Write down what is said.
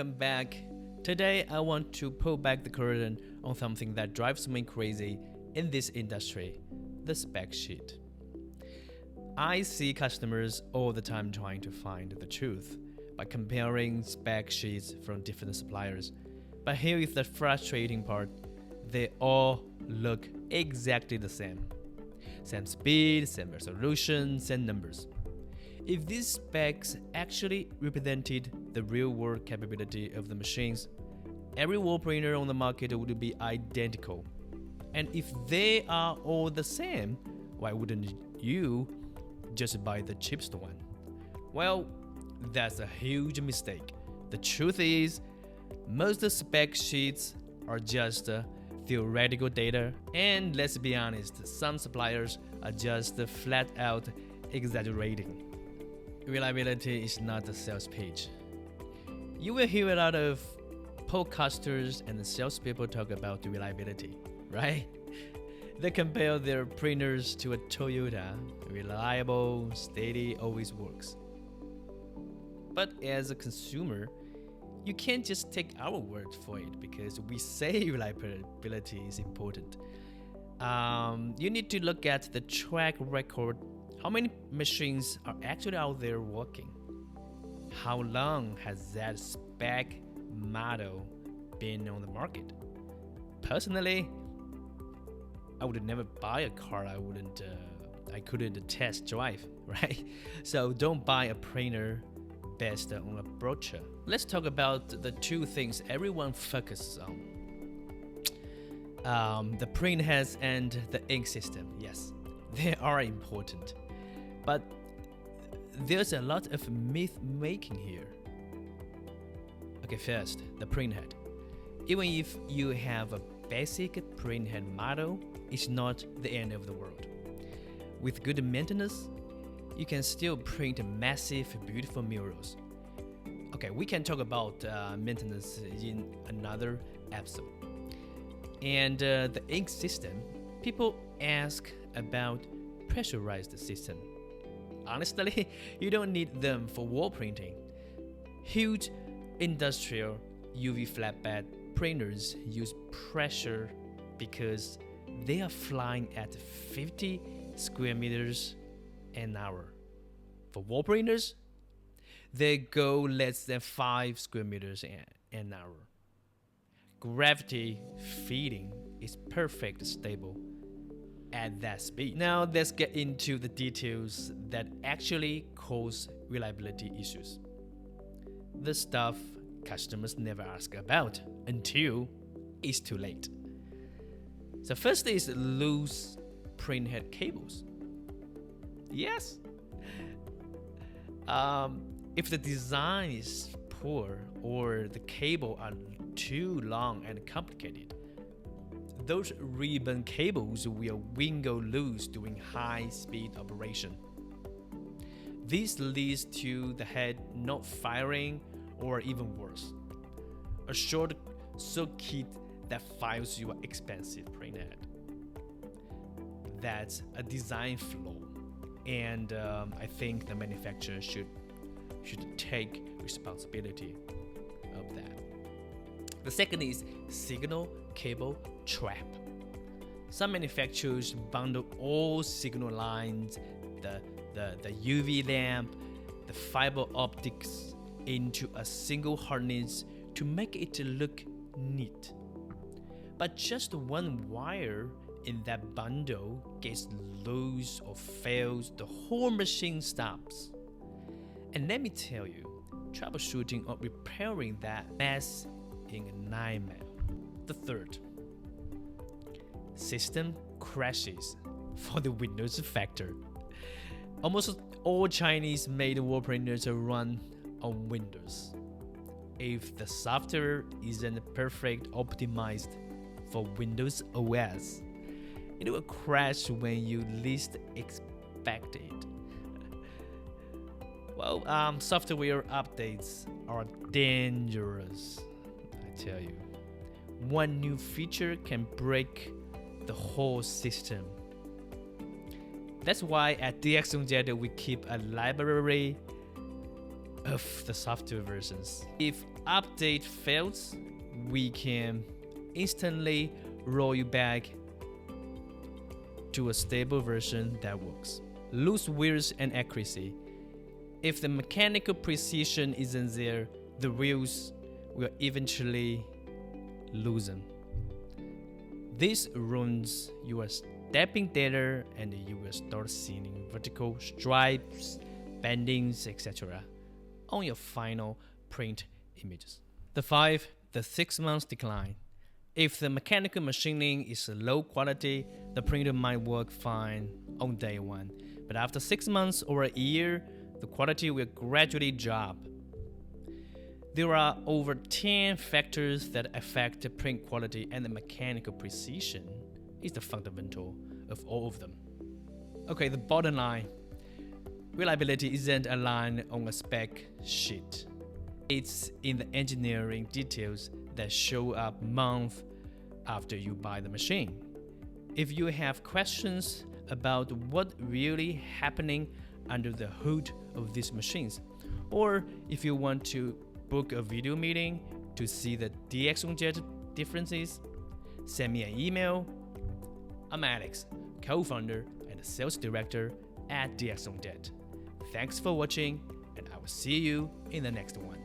welcome back. Today I want to pull back the curtain on something that drives me crazy in this industry, the spec sheet. I see customers all the time trying to find the truth by comparing spec sheets from different suppliers. But here is the frustrating part. They all look exactly the same. Same speed, same resolution, same numbers. If these specs actually represented the real-world capability of the machines, every wall printer on the market would be identical. And if they are all the same, why wouldn't you just buy the cheapest one? Well, that's a huge mistake. The truth is, most spec sheets are just theoretical data, and let's be honest, some suppliers are just flat out exaggerating. Reliability is not a sales pitch. You will hear a lot of podcasters and salespeople talk about reliability, right? They compare their printers to a Toyota. Reliable, steady, always works. But as a consumer, you can't just take our word for it because we say reliability is important. You need to look at the track record. How many machines are actually out there working? How long has that spec model been on the market? Personally, I would never buy a car I couldn't test drive, right? So don't buy a printer based on a brochure. Let's talk about the two things everyone focuses on. The printheads and the ink system. Yes, they are important. But there's a lot of myth making here. Okay, first, the printhead. Even if you have a basic printhead model, it's not the end of the world. With good maintenance, you can still print massive, beautiful murals. Okay, we can talk about maintenance in another episode. And the ink system, people ask about pressurized system. Honestly, you don't need them for wall printing. Huge industrial UV flatbed printers use pressure because they are flying at 50 square meters an hour. For wall printers, they go less than 5 square meters an hour. Gravity feeding is perfect stable at that speed. Now let's get into the details that actually cause reliability issues. The stuff customers never ask about until it's too late. So first is loose printhead cables. Yes. If the design is poor or the cable are too long and complicated, those ribbon cables will wingle loose during high-speed operation. This leads to the head not firing or even worse, a short circuit that fires your expensive printhead. That's a design flaw, and I think the manufacturer should take responsibility of that. The second is signal cable trap. Some manufacturers bundle all signal lines, the UV lamp, the fiber optics into a single harness to make it look neat. But just one wire in that bundle gets loose or fails, the whole machine stops. And let me tell you, troubleshooting or repairing that mess is a nightmare. The third, system crashes for the Windows factor. Almost all Chinese-made wall printers run on Windows. If the software isn't perfect optimized for Windows OS, it will crash when you least expect it. Well, software updates are dangerous, I tell you. One new feature can break the whole system. That's why at DXonJet we keep a library of the software versions. If update fails, we can instantly roll you back to a stable version that works. Lose wheels and accuracy. If the mechanical precision isn't there, the wheels will eventually loosen. This ruins your stepping data and you will start seeing vertical stripes, bendings, etc. on your final print images. The 6 months decline. If the mechanical machining is low quality, the printer might work fine on day 1, but after 6 months or a year, the quality will gradually drop. There are over 10 factors that affect the print quality, and the mechanical precision is the fundamental of all of them. Okay, the bottom line. Reliability isn't a line on a spec sheet. It's in the engineering details that show up months after you buy the machine. If you have questions about what really happening under the hood of these machines, or if you want to book a video meeting to see the DXonJet differences, send me an email. I'm Alex, co-founder and sales director at DXonJet. Thanks for watching, and I will see you in the next one.